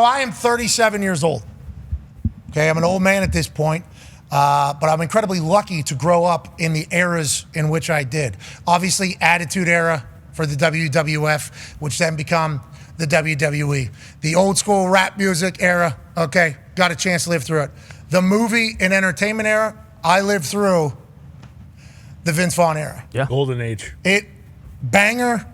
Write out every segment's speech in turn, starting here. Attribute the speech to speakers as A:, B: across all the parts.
A: I am 37 years old. Okay, I'm an old man at this point, but I'm incredibly lucky to grow up in the eras in which I did. Obviously, Attitude Era for the WWF, which then become the WWE. The old school rap music era, okay, got a chance to live through it. The movie and entertainment era, I lived through the Vince Vaughn era.
B: Yeah.
C: Golden age.
A: It banger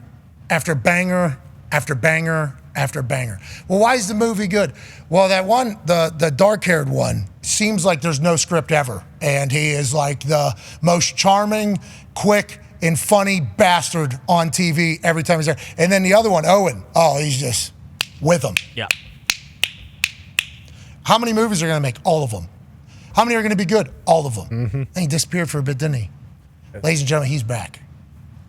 A: after banger after banger after banger. Well, why is the movie good? Well, that one, the dark-haired one, seems like there's no script ever. And he is like the most charming, quick, and funny bastard on TV every time he's there. And then the other one, Owen, oh, he's just with them.
B: Yeah.
A: How many movies are going to make? All of them. How many are going to be good? All of them.
C: Mm-hmm.
A: And he disappeared for a bit, didn't he? Ladies and gentlemen, he's back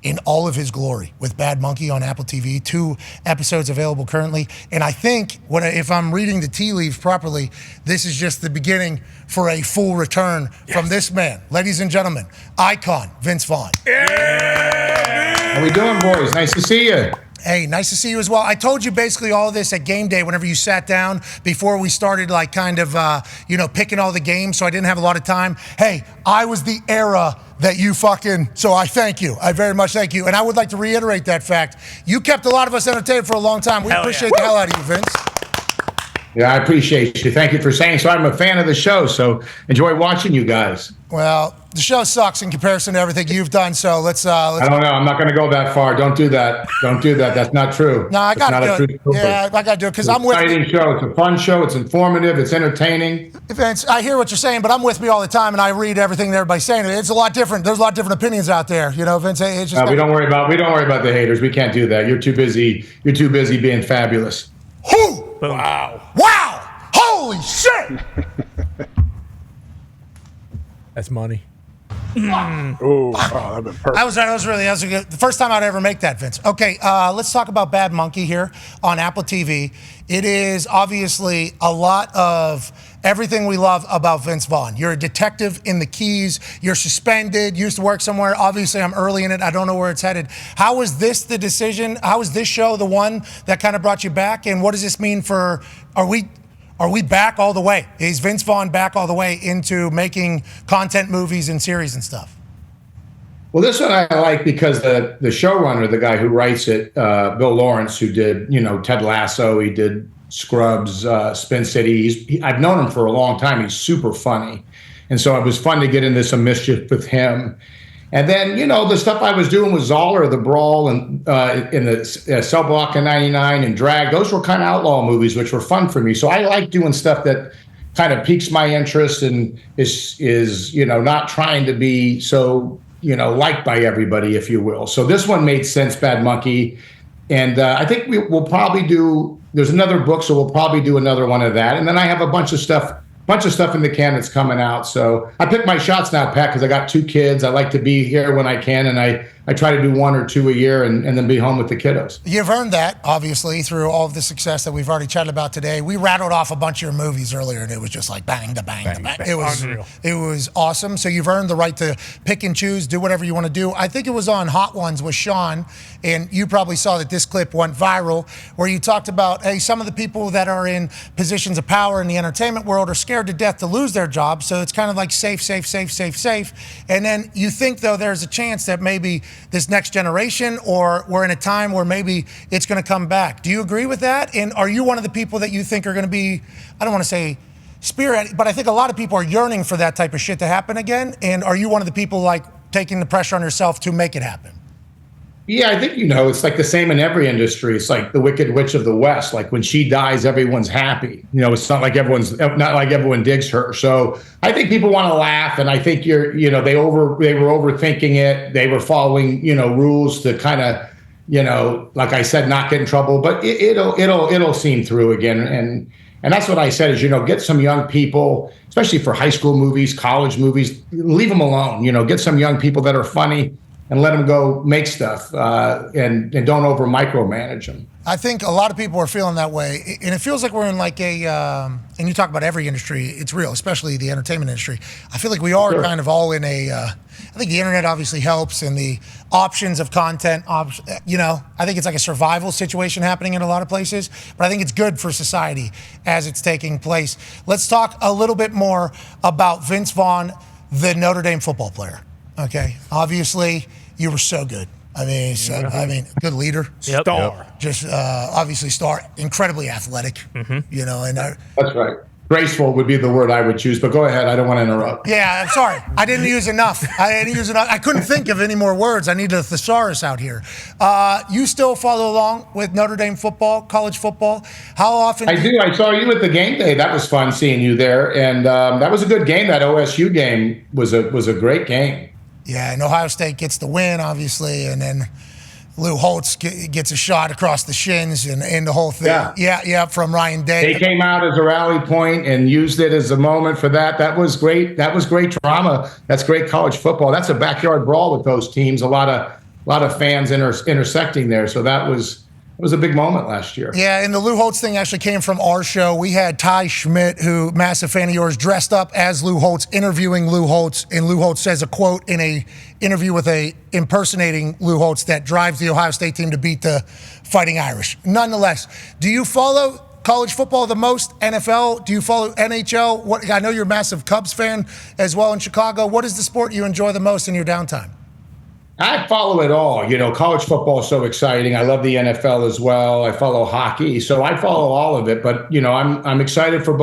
A: in all of his glory with Bad Monkey on Apple TV. 2 episodes available currently. And I think, if I'm reading the tea leaves properly, this is just the beginning for a full return from this man. Ladies and gentlemen, icon, Vince Vaughn.
D: How we doing, boys? Nice to see you.
A: Hey, nice to see you as well. I told you basically all of this at game day whenever you sat down before we started like kind of, picking all the games, so I didn't have a lot of time. Hey, I was the era that you so I thank you. I very much thank you. And I would like to reiterate that fact. You kept a lot of us entertained for a long time. We appreciate the hell out of you, Vince.
D: Yeah, I appreciate you. Thank you for saying so. I'm a fan of the show, so enjoy watching you guys.
A: Well, the show sucks in comparison to everything you've done, so let's
D: I don't know. I'm not going to go that far. Don't do that. Don't do that. That's not true.
A: No, I got to do it. Yeah, I got to do it because I'm with you.
D: It's an exciting show. It's a fun show. It's informative. It's entertaining.
A: Vince, I hear what you're saying, but I'm with me all the time, and I read everything that everybody's saying. It's a lot different. There's a lot of different opinions out there, Vince. It's just
D: we don't worry about the haters. We can't do that. You're too busy. You're too busy being fabulous.
A: Who?
C: Boom.
A: Wow! Holy shit!
C: That's money.
E: Oh, that'd been perfect.
A: That was really good. The first time I'd ever make that, Vince. Okay, let's talk about Bad Monkey here on Apple TV. It is obviously a lot of everything we love about Vince Vaughn. You're a detective in the Keys. You're suspended. Used to work somewhere. Obviously, I'm early in it. I don't know where it's headed. How was this the decision? How was this show the one that kind of brought you back? And what does this mean for? Are we back all the way? Is Vince Vaughn back all the way into making content movies and series and stuff?
D: Well, this one I like because the showrunner, the guy who writes it, Bill Lawrence, who did, Ted Lasso, he did Scrubs, Spin City. I've known him for a long time. He's super funny. And so it was fun to get into some mischief with him. And then, the stuff I was doing with Zoller, The Brawl, and in the Cell Block in 99 and Drag, those were kind of outlaw movies, which were fun for me. So I like doing stuff that kind of piques my interest and is not trying to be so, liked by everybody, if you will. So this one made sense, Bad Monkey. And I think we'll probably there's another book, so we'll probably do another one of that. And then I have a bunch of stuff in the can that's coming out. So I pick my shots now, Pat, because I got 2 kids. I like to be here when I can, and I try to do 1 or 2 a year and then be home with the kiddos.
A: You've earned that, obviously, through all of the success that we've already chatted about today. We rattled off a bunch of your movies earlier, and it was just like bang, da bang, da bang. It was awesome. So you've earned the right to pick and choose, do whatever you want to do. I think it was on Hot Ones with Sean, and you probably saw that this clip went viral, where you talked about, hey, some of the people that are in positions of power in the entertainment world are scared to death to lose their jobs, so it's kind of like safe. And then you think, though, there's a chance that maybe this next generation, or we're in a time where maybe it's going to come back. Do you agree with that? And are you one of the people that you think are going to be, I don't want to say spirit, but I think a lot of people are yearning for that type of shit to happen again? And are you one of the people like taking the pressure on yourself to make it happen?
D: Yeah, I think, it's like the same in every industry. It's like the Wicked Witch of the West. Like when she dies, everyone's happy. It's not like everyone digs her. So I think people want to laugh, and I think they were overthinking it. They were following, rules to kind of, like I said, not get in trouble. But it'll seem through again. And that's what I said is, get some young people, especially for high school movies, college movies, leave them alone. Get some young people that are funny. and let them go make stuff and don't over micromanage them.
A: I think a lot of people are feeling that way, and it feels like we're in like a. And you talk about every industry; it's real, especially the entertainment industry. I feel like we are kind of all in a. I think the internet obviously helps, and the options of content. You know, I think it's like a survival situation happening in a lot of places, but I think it's good for society as it's taking place. Let's talk a little bit more about Vince Vaughn, the Notre Dame football player. Okay, obviously you were so good. I mean, good leader,
E: Star,
A: just obviously star, incredibly athletic. You know, and
D: that's right. Graceful would be the word I would choose, but go ahead. I don't want to interrupt.
A: Yeah, I'm sorry. I didn't use enough. I couldn't think of any more words. I need a thesaurus out here. You still follow along with Notre Dame football, college football? How often?
D: I do. I saw you at the game day. That was fun seeing you there, and that was a good game. That OSU game was a great game.
A: Yeah, and Ohio State gets the win, obviously, and then Lou Holtz gets a shot across the shins and the whole thing. Yeah, from Ryan Day.
D: They came out as a rally point and used it as a moment for that. That was great. That was great drama. That's great college football. That's a backyard brawl with those teams. A lot of fans intersecting there. So that was a big moment last year.
A: Yeah, and the Lou Holtz thing actually came from our show. We had Ty Schmidt, who, massive fan of yours, dressed up as Lou Holtz, interviewing Lou Holtz, and Lou Holtz says a quote in a interview with a impersonating Lou Holtz that drives the Ohio State team to beat the Fighting Irish. Nonetheless, do you follow college football the most? NFL? Do you follow NHL? I know you're a massive Cubs fan as well in Chicago. What is the sport you enjoy the most in your downtime?
D: I follow it all. You know, college football is so exciting. I love the NFL as well. I follow hockey, so I follow all of it. But you know, I'm excited for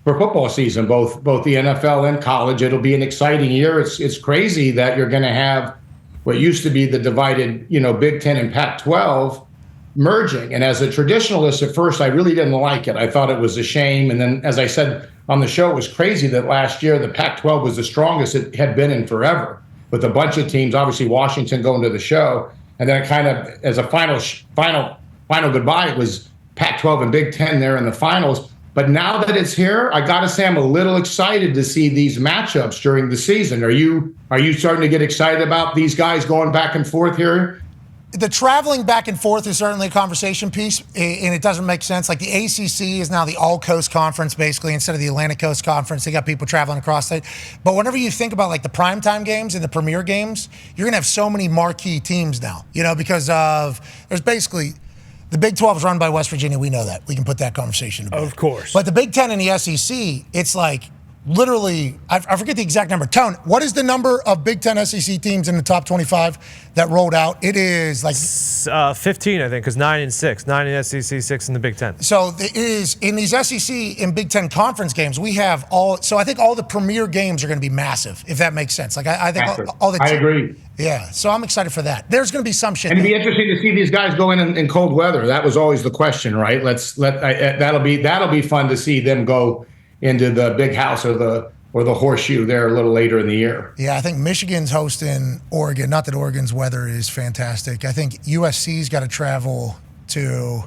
D: football season, both the NFL and college. It'll be an exciting year. It's crazy that you're going to have what used to be the divided, you know, Big Ten and Pac-12 merging. And as a traditionalist, at first, I really didn't like it. I thought it was a shame. And then, as I said on the show, it was crazy that last year the Pac-12 was the strongest it had been in forever, with a bunch of teams, obviously Washington going to the show. And then it kind of, as a final goodbye, it was Pac-12 and Big Ten there in the finals. But now that it's here, I got to say I'm a little excited to see these matchups during the season. Are you starting to get excited about these guys going back and forth here?
A: The traveling back and forth is certainly a conversation piece, and it doesn't make sense. Like the ACC is now the All-Coast Conference, basically, instead of the Atlantic Coast Conference. They got people traveling across it. But whenever you think about like the primetime games and the premier games, you're going to have so many marquee teams now, you know, because there's basically the Big 12 is run by West Virginia. We know that. We can put that conversation to bed.
E: Of course.
A: But the Big 10 and the SEC, it's like literally, I forget the exact number. Tone, what is the number of Big 10 SEC teams in the top 25 that rolled out? It is like
B: 15, I think, because 9 and 6. 9 in the SEC, 6 in the Big 10.
A: So it is in these SEC and Big 10 conference games, we have all. So I think all the premier games are going to be massive, if that makks sense. Like I think all the.
D: I agree.
A: Yeah, so I'm excited for that. There's going to be some shit.
D: And it'd be interesting to see these guys go in cold weather. That was always the question, right? That'll be fun to see them go into the big house or the horseshoe there a little later in the year.
A: Yeah, I think Michigan's hosting Oregon. Not that Oregon's weather is fantastic. I think USC's got to travel to.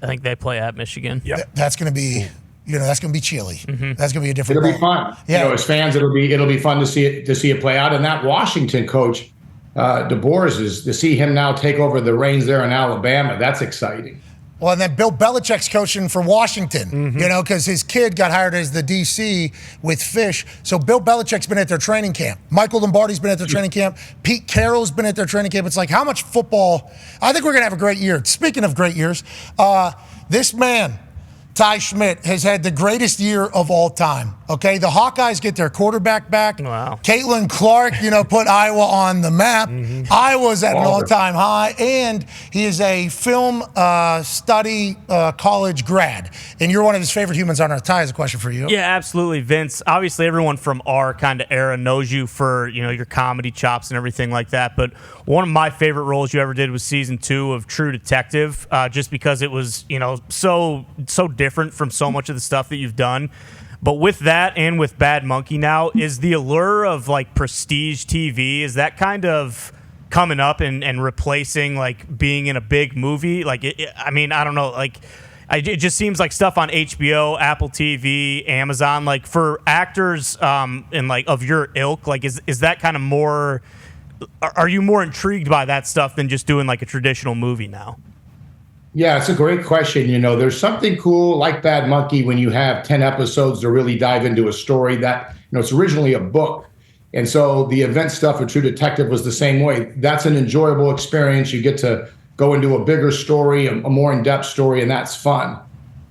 C: I think they play at Michigan.
A: Yep. That's going to be. You know, that's going to be chilly. Mm-hmm. That's going to be a different.
D: It'll be fun. Yeah. You know, as fans, it'll be fun to see it play out. And that Washington coach, DeBoer, is to see him now take over the reins there in Alabama. That's exciting.
A: Well, and then Bill Belichick's coaching for Washington, you know, because his kid got hired as the DC with Fish. So Bill Belichick's been at their training camp. Michael Lombardi's been at their training camp. Pete Carroll's been at their training camp. It's like, how much football? I think we're going to have a great year. Speaking of great years, this man, Ty Schmidt, has had the greatest year of all time. Okay, the Hawkeyes get their quarterback back.
C: Wow.
A: Caitlin Clark, put Iowa on the map. Iowa's at an all-time high, and he is a film study college grad. And you're one of his favorite humans on earth. Ty has a question for you.
C: Yeah, absolutely, Vince. Obviously, everyone from our kind of era knows you for your comedy chops and everything like that. But one of my favorite roles you ever did was season 2 of True Detective, just because it was so different from so much of the stuff that you've done. But with that and with Bad Monkey now, is the allure of like prestige TV, is that kind of coming up and replacing like being in a big movie? Like, I don't know, like it just seems like stuff on HBO, Apple TV, Amazon, like for actors and like of your ilk, like is that kind of more are you more intrigued by that stuff than just doing like a traditional movie now?
D: Yeah, it's a great question. There's something cool like Bad Monkey when you have 10 episodes to really dive into a story that, it's originally a book. And so the event stuff with True Detective was the same way. That's an enjoyable experience. You get to go into a bigger story, a more in-depth story, and that's fun.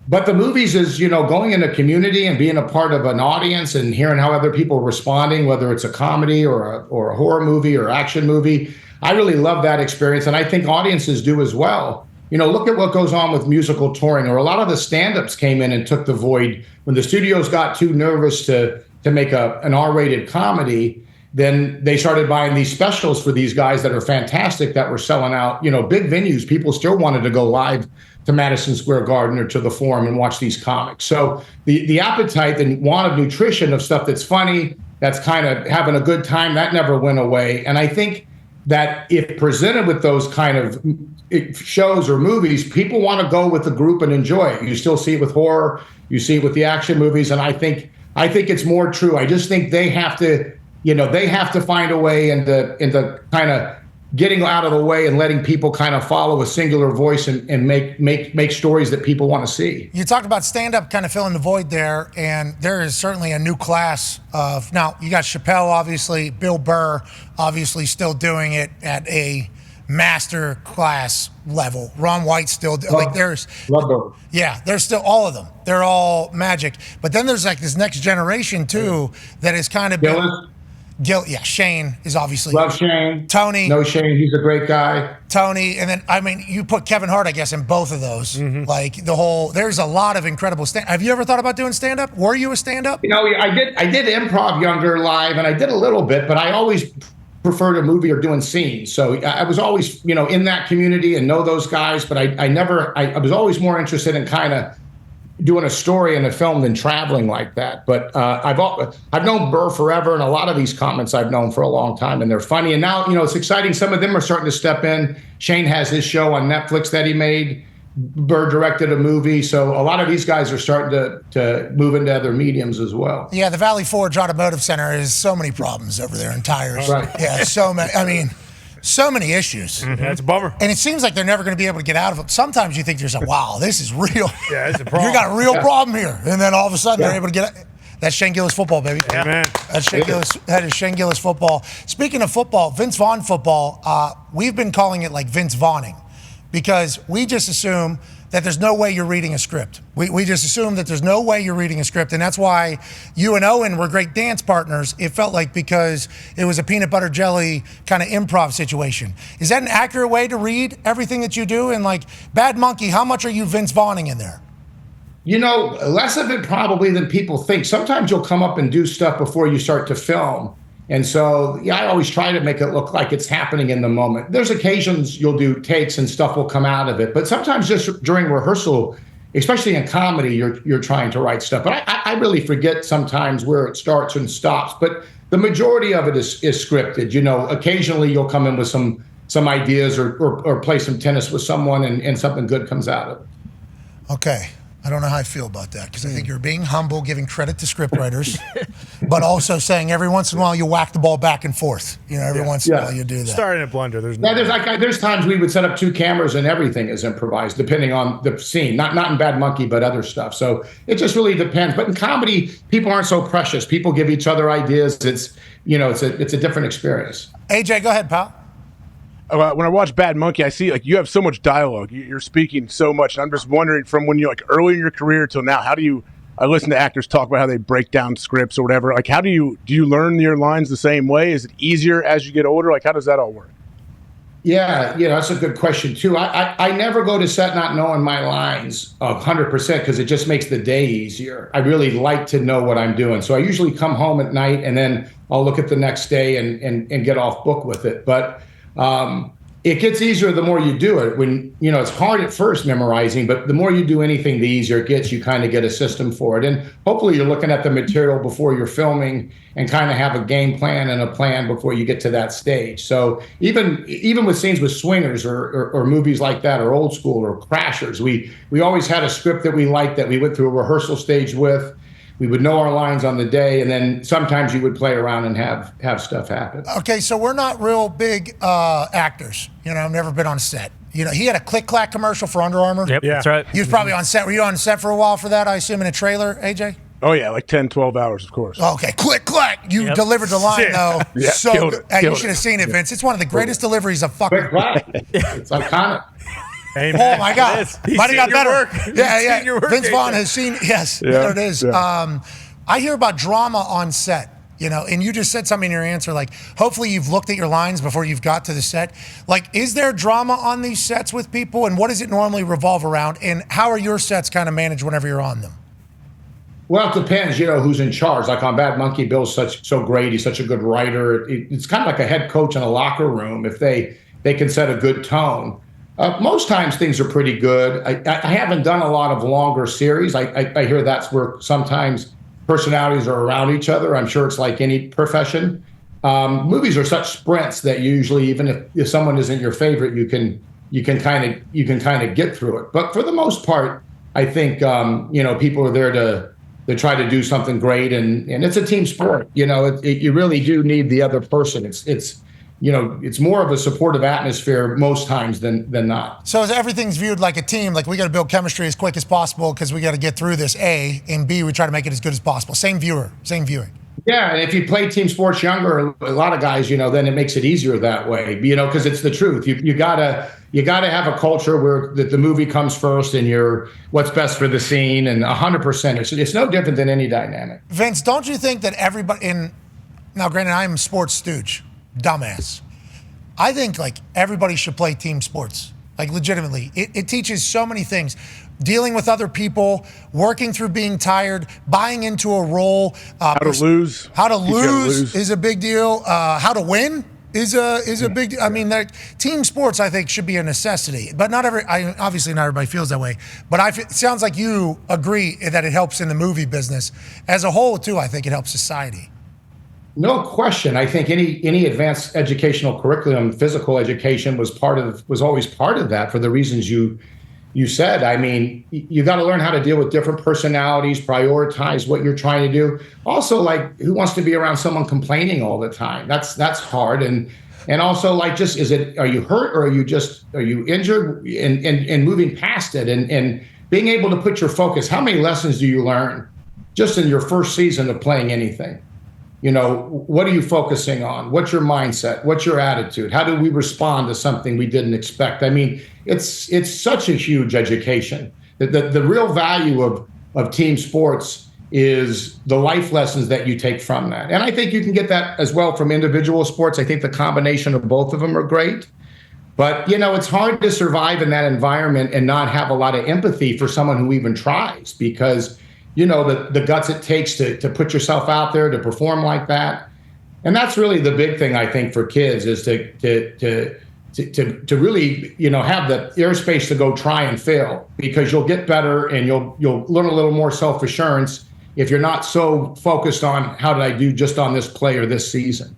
D: But the movies is, going in a community and being a part of an audience and hearing how other people are responding, whether it's a comedy or a horror movie or action movie. I really love that experience, and I think audiences do as well. Look at what goes on with musical touring, or a lot of the stand-ups came in and took the void. When the studios got too nervous to make an R-rated comedy, then they started buying these specials for these guys that are fantastic, that were selling out, big venues. People still wanted to go live to Madison Square Garden or to the Forum and watch these comics. So the appetite, the want of nutrition of stuff that's funny, that's kind of having a good time, that never went away. And I think that if presented with those kind of shows or movies, people want to go with the group and enjoy it. You still see it with horror, you see it with the action movies, and I think it's more true. I just think they have to find a way into kind of getting out of the way and letting people kind of follow a singular voice and make stories that people want to see.
A: You talked about stand-up kind of filling the void there, and there is certainly a new class of, now you got Chappelle, obviously, Bill Burr, obviously still doing it at a master class level. Ron White still, there's still all of them. They're all magic. But then there's like this next generation too that is kind of Shane is obviously.
D: Love Shane.
A: Tony.
D: No Shane, he's a great guy.
A: Tony, and then, you put Kevin Hart, I guess, in both of those. Mm-hmm. Like there's a lot of incredible Have you ever thought about doing stand-up? Were you a stand-up?
D: I did improv younger live, and I did a little bit, but I always preferred a movie or doing scenes. So I was always, in that community and know those guys, but I was always more interested in kind of doing a story in a film than traveling like that. But I've known Burr forever, and a lot of these comments I've known for a long time, and they're funny. And now, it's exciting. Some of them are starting to step in. Shane has his show on Netflix that he made. Burr directed a movie. So a lot of these guys are starting to move into other mediums as well.
A: Yeah, the Valley Forge Automotive Center has so many problems over there in tires.
D: Right.
A: Yeah, so many. So many issues.
B: Mm-hmm. That's a bummer.
A: And it seems like they're never going to be able to get out of it. Sometimes you think to yourself, wow, this is real.
B: Yeah, it's a problem.
A: You got a real problem here. And then all of a sudden they're able to get out. That's Shane Gillis football, baby.
B: Yeah, man.
A: That is Shane Gillis football. Speaking of football, Vince Vaughn football, we've been calling it like Vince Vaughning because we just assume that there's no way you're reading a script. We just assume that there's no way you're reading a script, and that's why you and Owen were great dance partners, it felt like, because it was a peanut butter jelly kind of improv situation. Is that an accurate way to read everything that you do? And like Bad Monkey, how much are you Vince Vaughning in there?
D: Less of it probably than people think. Sometimes you'll come up and do stuff before you start to film. And so, I always try to make it look like it's happening in the moment. There's occasions you'll do takes and stuff will come out of it. But sometimes just during rehearsal, especially in comedy, you're trying to write stuff. But I really forget sometimes where it starts and stops. But the majority of it is scripted. Occasionally you'll come in with some ideas or play some tennis with someone and something good comes out of it.
A: Okay. I don't know how I feel about that because I think you're being humble, giving credit to scriptwriters, but also saying every once in a while you whack the ball back and forth. Every once in a while you do that.
B: Starting a blunder.
D: There's times we would set up 2 cameras and everything is improvised depending on the scene. Not in Bad Monkey, but other stuff. So it just really depends. But in comedy, people aren't so precious. People give each other ideas. It's a different experience.
A: AJ, go ahead, pal.
E: When I watch Bad Monkey, I see you have so much dialogue. You're speaking so much. And I'm just wondering, from when you're early in your career till now, I listen to actors talk about how they break down scripts or whatever. How do you learn your lines the same way? Is it easier as you get older? How does that all work?
D: Yeah, that's a good question too. I never go to set not knowing my lines 100% because it just makes the day easier. I really like to know what I'm doing. So I usually come home at night and then I'll look at the next day and get off book with it. But it gets easier the more you do it. When it's hard at first memorizing, but the more you do anything, the easier it gets. You kind of get a system for it, and hopefully you're looking at the material before you're filming and kind of have a game plan and a plan before you get to that stage. So even with scenes with swingers or movies like that or old school or Crashers, we always had a script that we liked that we went through a rehearsal stage with. we would know our lines on the day, and then sometimes you would play around and have stuff happen.
A: Okay, so we're not real big actors. I've never been on set. He had a Click Clack commercial for Under Armour.
C: Yep, that's right.
A: He was probably on set. Were you on set for a while for that, I assume, in a trailer, AJ?
E: Oh, yeah, like 10, 12 hours, of course.
A: Okay, Click Clack. You delivered the line, though.
E: Yeah,
A: so
E: killed
A: good.
E: it,
A: Hey, you
E: killed
A: should have
E: it.
A: seen it, Vince. It's one of the greatest deliveries of fucking.
D: Quick clap. It's iconic.
A: Oh, my God. Might have got better. Yeah.
B: Seen your work,
A: Vince Vaughn
B: AJ.
A: has seen, yes,
E: Yeah,
A: there it is.
E: yeah.
A: I hear about drama on set. And you just said something in your answer, like, hopefully you've looked at your lines before you've got to the set. Like, is there drama on these sets with people, and what does it normally revolve around, and how are your sets kind of managed whenever you're on them?
D: Well, it depends, who's in charge. Like on Bad Monkey, Bill's so great. He's such a good writer. It's kind of like a head coach in a locker room if they can set a good tone. Most times things are pretty good. I haven't done a lot of longer series. I hear that's where sometimes personalities are around each other. I'm sure it's like any profession. Movies are such sprints that usually, even if someone isn't your favorite, you can kind of get through it. But for the most part, I think people are there to try to do something great, and it's a team sport. You really do need the other person. It's more of a supportive atmosphere most times than not.
A: So everything's viewed like a team, like we got to build chemistry as quick as possible because we got to get through this, A, and B, we try to make it as good as possible. Same viewing.
D: Yeah, and if you play team sports younger, a lot of guys, then it makes it easier that way, because it's the truth. You gotta have a culture where the movie comes first and you're what's best for the scene, and 100%. It's no different than any dynamic.
A: Vince, don't you think that everybody now granted I'm a sports stooge, dumbass. I think like everybody should play team sports. Like legitimately. It teaches so many things. Dealing with other people, working through being tired, buying into a role.
E: How to lose.
A: How to lose is a big deal. How to win is a big deal. I mean, team sports, I think, should be a necessity. But obviously not everybody feels that way. But it sounds like you agree that it helps in the movie business. As a whole, too, I think it helps society.
D: No question. I think any advanced educational curriculum, physical education was always part of that for the reasons you said. I mean, you got to learn how to deal with different personalities, prioritize what you're trying to do. Also, like, who wants to be around someone complaining all the time? That's hard. And also, like, just are you hurt or are you injured and moving past it and being able to put your focus. How many lessons do you learn just in your first season of playing anything? What are you focusing on? What's your mindset? What's your attitude? How do we respond to something we didn't expect? I mean, it's such a huge education. The real value of team sports is the life lessons that you take from that. And I think you can get that as well from individual sports. I think the combination of both of them are great. But, it's hard to survive in that environment and not have a lot of empathy for someone who even tries, because the guts it takes to put yourself out there, to perform like that. And that's really the big thing, I think, for kids is to really, have the airspace to go try and fail, because you'll get better and you'll learn a little more self-assurance if you're not so focused on how did I do just on this play or this season.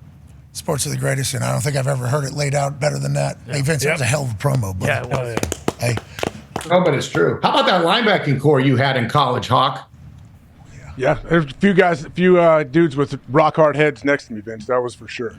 A: Sports are the greatest, and I don't think I've ever heard it laid out better than that. Yeah. Hey, Vince, that was a hell of a promo. But,
C: Yeah, it was.
A: Hey.
D: No, but it's true. How about that linebacking core you had in college, Hawk?
E: Yeah, there's a few dudes with rock hard heads next to me, Vince. That was for sure.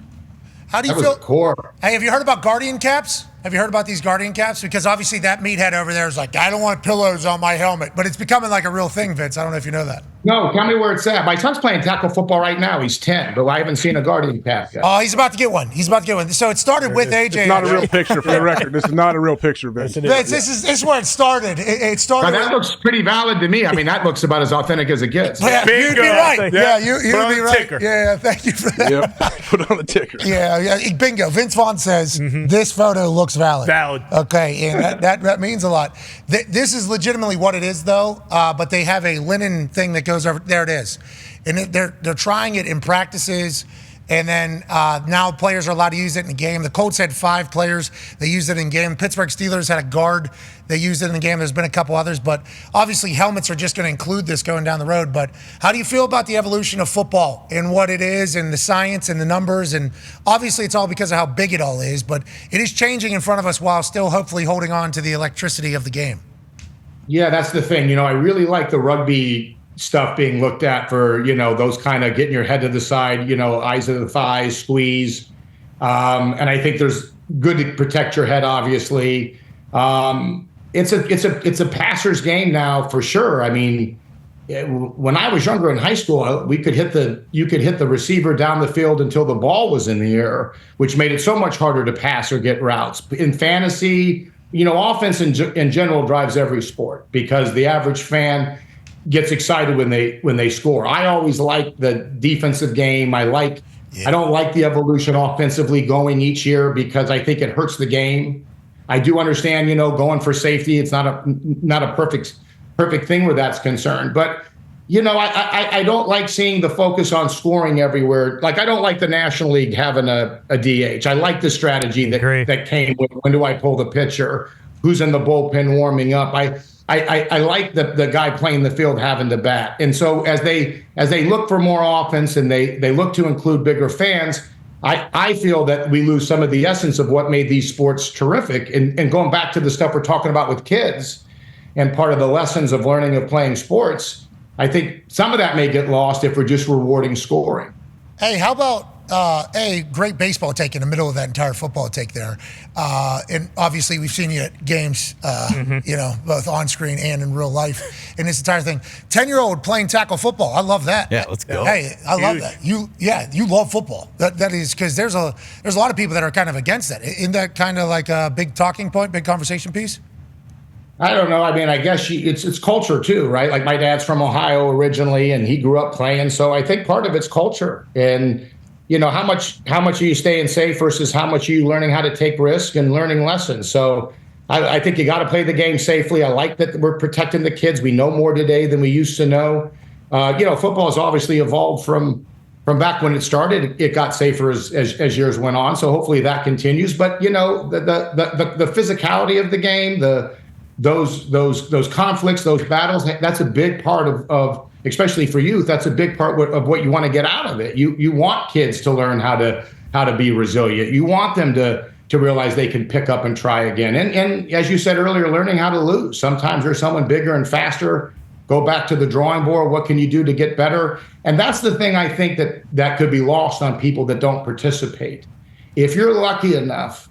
A: How do you
D: That was
A: feel?
D: the core.
A: Hey, have you heard about Guardian caps? Have you heard about these Guardian caps? Because obviously that meathead over there is like, I don't want pillows on my helmet. But it's becoming like a real thing, Vince. I don't know if you know that.
D: No, tell me where it's at. My son's playing tackle football right now. He's 10, but I haven't seen a Guardian cap yet.
A: Oh, he's about to get one. So it started with AJ.
E: It's not a real picture, for the record. This is not a real picture, Vince.
A: Vince, this is where it started. It started.
D: But that looks pretty valid to me. I mean, that looks about as authentic as it gets.
A: Yeah, you'd be right. Yeah, you'd be right.
B: Ticker.
A: Yeah, thank you for that.
E: Yep, put on the ticker.
A: Yeah, bingo. Vince Vaughn says this photo looks valid.
B: Valid.
A: Okay, and that means a lot. This is legitimately what it is, though. But they have a linen thing that goes over. There it is, and they're trying it in practices, and then now players are allowed to use it in the game. The Colts had 5 players. They used it in game. Pittsburgh Steelers had a guard. They used it in the game. There's been a couple others, but obviously helmets are just going to include this going down the road. But how do you feel about the evolution of football and what it is and the science and the numbers? And obviously it's all because of how big it all is, but it is changing in front of us while still hopefully holding on to the electricity of the game.
D: Yeah, that's the thing. I really like the rugby stuff being looked at for, those kind of getting your head to the side, eyes to the thighs, squeeze. And I think there's good to protect your head, obviously. It's a passer's game now for sure. I mean, when I was younger in high school, you could hit the receiver down the field until the ball was in the air, which made it so much harder to pass or get routes. In fantasy, offense in general drives every sport because the average fan gets excited when they score. I always like the defensive game. I don't like the evolution offensively going each year because I think it hurts the game. I do understand, going for safety. It's not a perfect thing where that's concerned. But, I don't like seeing the focus on scoring everywhere. Like, I don't like the National League having a DH. I like the strategy that came with when do I pull the pitcher, who's in the bullpen warming up. I like the guy playing the field having to bat. And so as they look for more offense and they look to include bigger fans, I feel that we lose some of the essence of what made these sports terrific. And going back to the stuff we're talking about with kids and part of the lessons of learning of playing sports, I think some of that may get lost if we're just rewarding scoring.
A: Hey, how about a great baseball take in the middle of that entire football take there? And obviously we've seen you at games, both on screen and in real life in this entire thing. 10-year-old playing tackle football. I love that.
F: Yeah, let's go.
A: Hey, I love that. You love football. That is because there's a lot of people that are kind of against that. Isn't that kind of like a big talking point, big conversation piece?
D: I don't know. I mean, I guess it's culture too, right? Like my dad's from Ohio originally, and he grew up playing. So I think part of it's culture, and how much are you staying safe versus how much are you learning how to take risk and learning lessons. So I think you got to play the game safely. I like that we're protecting the kids. We know more today than we used to know. Football has obviously evolved from back when it started. It got safer as years went on. So hopefully that continues. But the physicality of the game, those conflicts, those battles, that's a big part of especially for youth, that's a big part of what you want to get out of it. You want kids to learn how to be resilient. You want them to realize they can pick up and try again. And as you said earlier, learning how to lose. Sometimes there's someone bigger and faster. Go back to the drawing board. What can you do to get better? And that's the thing I think that could be lost on people that don't participate. If you're lucky enough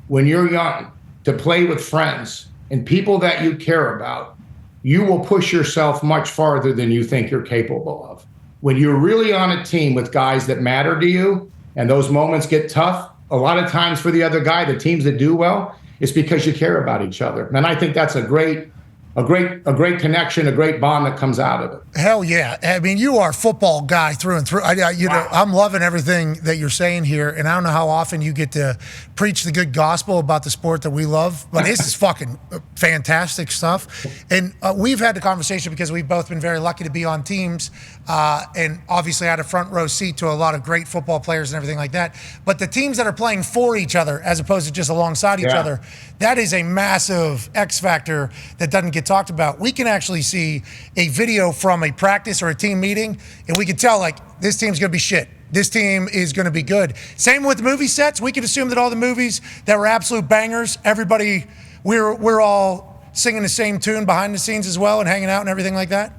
D: when you're young to play with friends and people that you care about, you will push yourself much farther than you think you're capable of. When you're really on a team with guys that matter to you and those moments get tough, a lot of times for the other guy, the teams that do well, it's because you care about each other. And I think that's a great connection, a great bond that comes out of it.
A: Hell yeah. I mean, you are a football guy through and through. Wow. I'm loving everything that you're saying here, and I don't know how often you get to preach the good gospel about the sport that we love, but this is fucking fantastic stuff. And we've had the conversation because we've both been very lucky to be on teams and obviously had a front row seat to a lot of great football players and everything like that. But the teams that are playing for each other as opposed to just alongside each other, that is a massive X factor that doesn't get talked about. We can actually see a video from a practice or a team meeting, and we can tell, like, this team's going to be shit. This team is going to be good. Same with movie sets. We can assume that all the movies that were absolute bangers, everybody, we're all singing the same tune behind the scenes as well and hanging out and everything like that.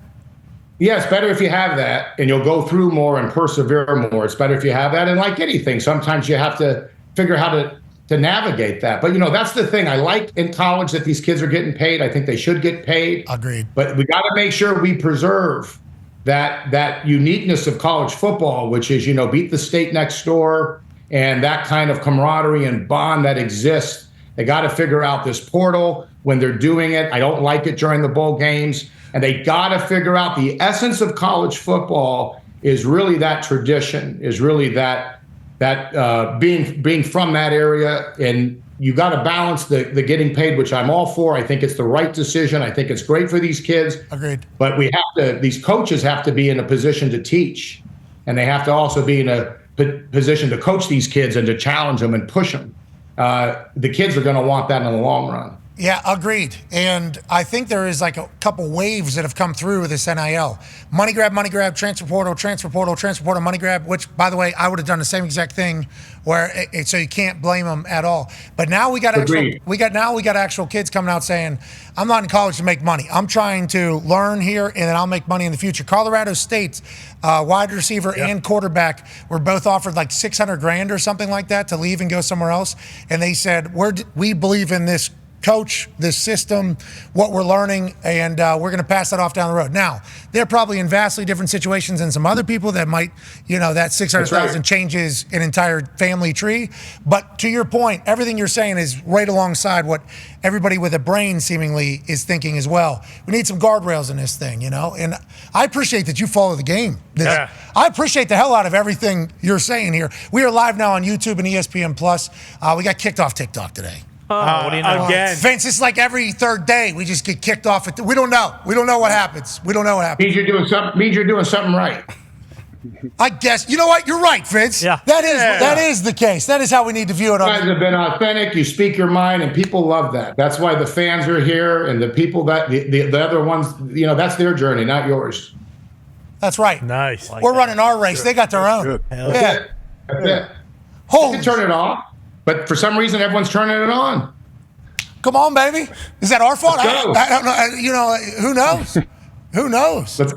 D: Yeah, it's better if you have that, and you'll go through more and persevere more. It's better if you have that. And like anything, sometimes you have to figure how to navigate that. But, that's the thing. I like in college that these kids are getting paid. I think they should get paid.
A: Agreed.
D: But we got to make sure we preserve that uniqueness of college football, which is, beat the state next door and that kind of camaraderie and bond that exists. They got to figure out this portal when they're doing it. I don't like it during the bowl games. And they got to figure out the essence of college football is really that tradition, is really that being from that area. And you got to balance the getting paid, which I'm all for. I think it's the right decision. I think it's great for these kids.
A: Agreed.
D: But these coaches have to be in a position to teach, and they have to also be in a position to coach these kids and to challenge them and push them. The kids are going to want that in the long run.
A: Yeah, agreed. And I think there is like a couple waves that have come through with this NIL. Money grab, transfer portal, money grab, which, by the way, I would have done the same exact thing so you can't blame them at all. But now we got actual kids coming out saying, I'm not in college to make money. I'm trying to learn here and then I'll make money in the future. Colorado State's wide receiver and quarterback were both offered like $600,000 or something like that to leave and go somewhere else. And they said, we believe in this coach, this system, what we're learning, and we're going to pass that off down the road. Now, they're probably in vastly different situations than some other people that might, that 600,000 changes an entire family tree. But to your point, everything you're saying is right alongside what everybody with a brain seemingly is thinking as well. We need some guardrails in this thing, and I appreciate that you follow the game. I appreciate the hell out of everything you're saying here. We are live now on YouTube and ESPN Plus. We got kicked off TikTok today.
C: What do you know?
B: Again.
A: Vince, it's like every third day we just get kicked off. We don't know. We don't know what happens.
D: Means you're doing something right.
A: I guess. You know what? You're right, Vince.
C: Yeah.
A: That is the case. That is how we need to view it.
D: You guys have been authentic. You speak your mind, and people love that. That's why the fans are here, and the people that the other ones, that's their journey, not yours.
A: That's right.
B: Nice.
A: We're running our race. They got their own.
D: That's it. You can turn it off, but for some reason, everyone's turning it on.
A: Come on, baby. Is that our fault?
D: Let's go.
A: I don't know. Who knows? Who knows?
D: Let's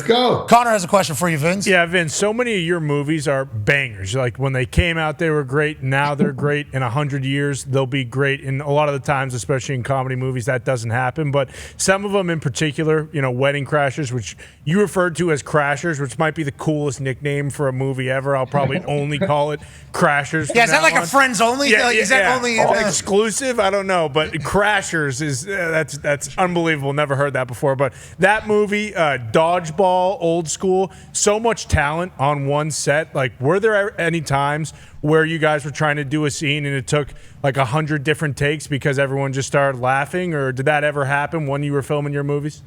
D: go.
A: Connor has a question for you, Vince.
F: Yeah, Vince, so many of your movies are bangers. Like when they came out, they were great. Now they're great. In 100 years, they'll be great. And a lot of the times, especially in comedy movies, that doesn't happen. But some of them in particular, Wedding Crashers, which you referred to as Crashers, which might be the coolest nickname for a movie ever. I'll probably only call it Crashers.
A: Yeah, is that like a friends only? Is that only
F: exclusive? I don't know. But Crashers is that's unbelievable. Never heard that before. But that movie, Dodgeball, old school, so much talent on one set. Like, were there any times where you guys were trying to do a scene and it took like 100 different takes because everyone just started laughing, or did that ever happen when you were filming your movies?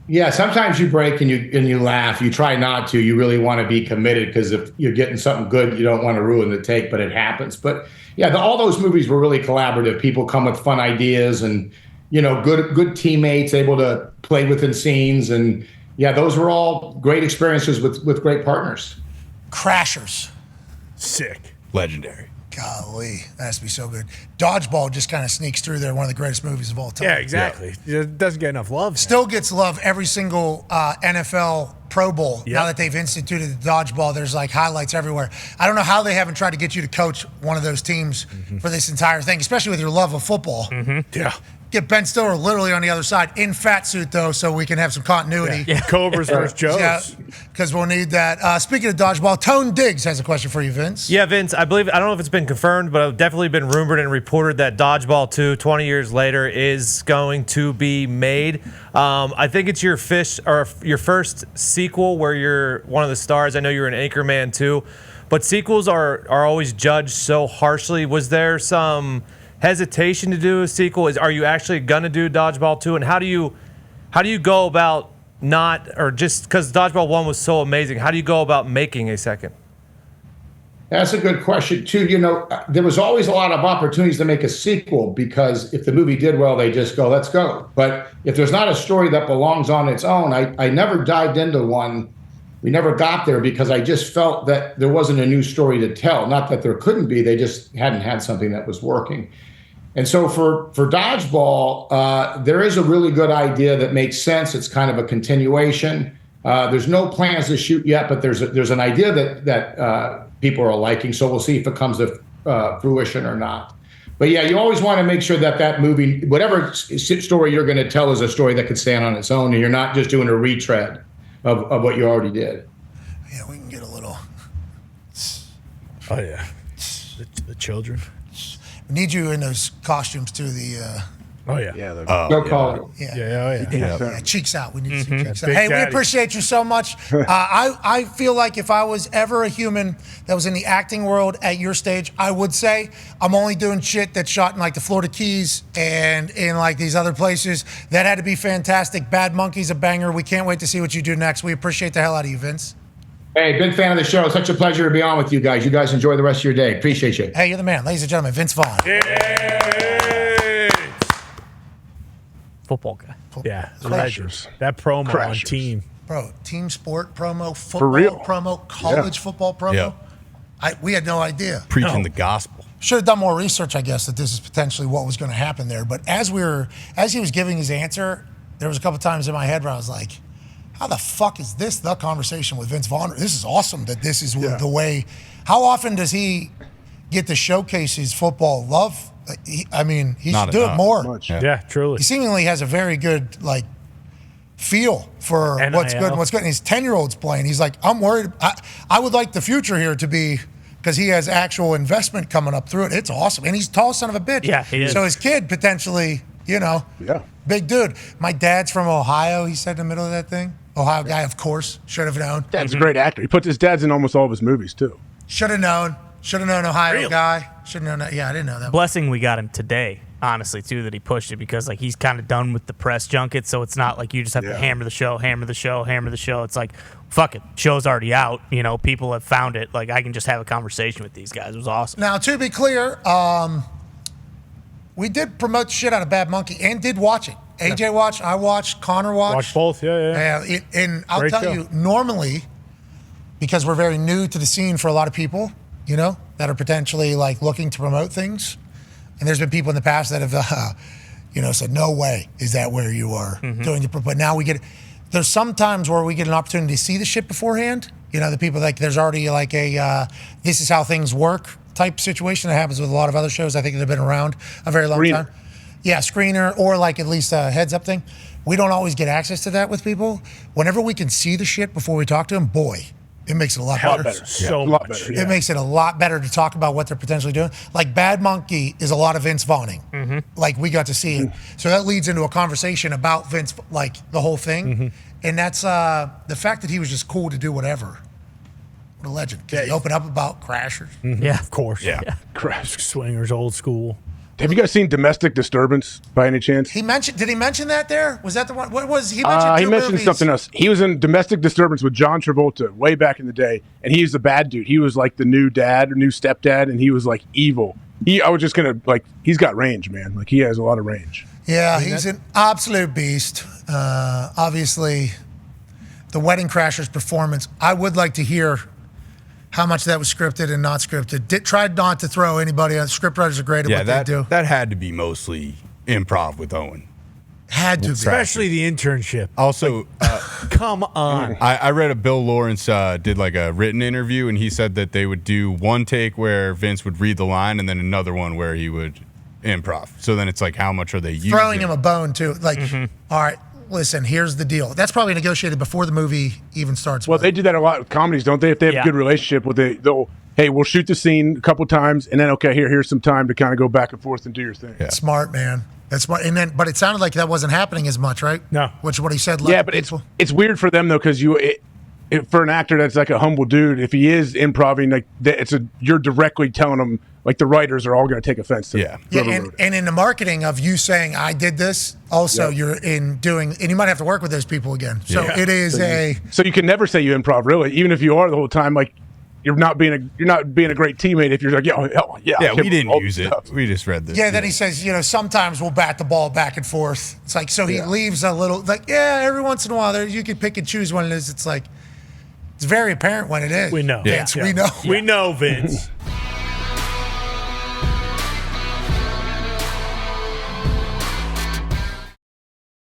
D: Yeah, sometimes you break and you laugh. You try not to. You really want to be committed because if you're getting something good, you don't want to ruin the take, but it happens. But yeah, all those movies were really collaborative. People come with fun ideas and good teammates, able to play within scenes. And yeah, those were all great experiences with great partners.
A: Crashers.
F: Sick.
G: Legendary.
A: Golly, that has to be so good. Dodgeball just kind of sneaks through there, one of the greatest movies of all time.
F: Yeah, exactly. It doesn't get enough love.
A: Still gets love every single NFL Pro Bowl.
F: Yep.
A: Now that they've instituted the dodgeball, there's like highlights everywhere. I don't know how they haven't tried to get you to coach one of those teams for this entire thing, especially with your love of football.
F: Yeah.
A: Get Ben Stiller literally on the other side in fat suit, though, so we can have some continuity.
F: Yeah. Cobras versus Joes.
A: Yeah, because we'll need that. Speaking of dodgeball, Tone Diggs has a question for you, Vince.
B: Yeah, Vince, I don't know if it's been confirmed, but it's definitely been rumored and reported that Dodgeball 2, 20 years later, is going to be made. I think it's your first sequel where you're one of the stars. I know you're an Anchorman too, but sequels are always judged so harshly. Was there some hesitation to do a sequel? Are you actually gonna do Dodgeball 2? And how do you go about not, or just because Dodgeball 1 was so amazing, how do you go about making a second?
D: That's a good question too. There was always a lot of opportunities to make a sequel because if the movie did well, they just go, let's go. But if there's not a story that belongs on its own, I never dived into one. We never got there because I just felt that there wasn't a new story to tell. Not that there couldn't be, they just hadn't had something that was working. And so for Dodgeball, there is a really good idea that makes sense. It's kind of a continuation. There's no plans to shoot yet, but there's an idea that people are liking. So we'll see if it comes to fruition or not. But yeah, you always want to make sure that movie, whatever story you're going to tell, is a story that could stand on its own, and you're not just doing a retread of what you already did.
A: Yeah, we can get a little.
F: Oh yeah, the children.
A: We need you in those costumes too.
F: Oh yeah.
E: Yeah.
D: No call.
A: Yeah, cheeks out. We need to see cheeks out.
F: Big
A: Hey,
F: Daddy.
A: we appreciate you so much. I feel like if I was ever a human that was in the acting world at your stage, I would say I'm only doing shit that's shot in like the Florida Keys and in like these other places. That had to be fantastic. Bad Monkey's a banger. We can't wait to see what you do next. We appreciate the hell out of you, Vince.
D: Hey, big fan of the show. Such a pleasure to be on with you guys. You guys enjoy the rest of your day. Appreciate you.
A: Hey, you're the man. Ladies and gentlemen, Vince Vaughn.
F: Yay!
C: football guy.
F: Yeah,
E: Crashers.
F: that promo on
E: Crashers.
F: Team.
A: Bro, team sport promo, football
E: real.
A: promo, college football promo.
G: Yeah.
A: We had no idea.
G: Preaching the gospel.
A: Should have done more research, I guess, that this is potentially what was going to happen there. But as he was giving his answer, there was a couple times in my head where I was like, how the fuck is this the conversation with Vince Vaughn? This is awesome that this is the way. How often does he get to showcase his football love? He
G: Not
A: should do
G: enough.
A: it more.
E: Much.
F: Yeah, truly.
A: He seemingly has a very good feel for what's good and what's good. And his 10-year-old's playing. He's like, I'm worried. I would like the future here to be, because he has actual investment coming up through it. It's awesome. And he's a tall son of a bitch.
C: Yeah, he is.
A: So his kid potentially, big dude. My dad's from Ohio, he said in the middle of that thing. Ohio guy, of course. Should have known.
E: Dad's a great actor. He puts his dads in almost all of his movies, too.
A: Should have known. Should have known Ohio guy. Should have known that. Yeah, I didn't know that.
C: Blessing we got him today, honestly, too, that he pushed it because he's kind of done with the press junket, so it's not like you just have to hammer the show. It's like, fuck it, show's already out. People have found it. I can just have a conversation with these guys. It was awesome.
A: Now, to be clear, we did promote the shit out of Bad Monkey and did watch it. AJ watched, I watched, Connor watched.
F: Watch both, yeah.
A: And I'll
F: Great
A: tell
F: show.
A: you, normally, because we're very new to the scene for a lot of people, that are potentially looking to promote things. And there's been people in the past that have, said, no way is that where you are doing it. But now there's some times where we get an opportunity to see the shit beforehand. The people there's already this is how things work type situation that happens with a lot of other shows. I think that have been around a very long time. Yeah, screener or at least a heads up thing. We don't always get access to that with people. Whenever we can see the shit before we talk to them, boy, it makes it a lot better.
F: So
E: lot
F: much.
E: better,
A: It makes it a lot better to talk about what they're potentially doing. Bad Monkey is a lot of Vince Vaughning. We got to see it. So that leads into a conversation about Vince, the whole thing. And that's the fact that he was just cool to do whatever. What a legend. He opened up about Crashers.
C: Yeah,
F: Of course.
G: Yeah.
E: Crash.
F: Swingers, old school.
E: Have you guys seen Domestic Disturbance by any chance?
A: Did he mention that there? Was that the one? What was he mentioned?
E: He
A: two
E: mentioned
A: movies.
E: something else. He was in Domestic Disturbance with John Travolta way back in the day, and he was the bad dude. He was the new dad or new stepdad, and he was evil. I was just gonna he's got range, man. He has a lot of range.
A: Yeah, he's an absolute beast. Obviously, the Wedding Crashers performance. I would like to hear how much that was scripted and not scripted. Tried not to throw anybody on. Scriptwriters are great at what they do.
G: That had to be mostly improv with Owen.
A: Had to be.
F: Especially the internship.
G: Also,
F: Come on.
G: I read a Bill Lawrence did a written interview, and he said that they would do one take where Vince would read the line and then another one where he would improv. So then it's how much are they using?
A: Throwing him a bone, too. All right, listen, here's the deal. That's probably negotiated before the movie even starts.
E: Well, they do that a lot with comedies, don't they? If they have a good relationship with they'll hey, we'll shoot the scene a couple times, and then here's some time to kind of go back and forth and do your thing.
G: Yeah.
A: Smart, man. That's smart. And then, but it sounded like that wasn't happening as much, right?
F: No.
A: Which is what he said.
E: Yeah, but it's weird for them though, because for an actor that's a humble dude, if he is improvising, you're directly telling him the writers are all going to take offense to it.
A: Yeah, and in the marketing of you saying I did this, also you're in doing, and you might have to work with those people again. So it is
E: so you can never say you improv really, even if you are the whole time you're not being a great teammate if you're
G: Yeah, we didn't use it. We just read this.
A: Yeah, then he says, sometimes we'll bat the ball back and forth. It's he leaves a little, every once in a while, you can pick and choose when it is. It's very apparent when it is.
F: We know.
A: Vince,
F: Yeah.
A: we know.
F: We know, Vince.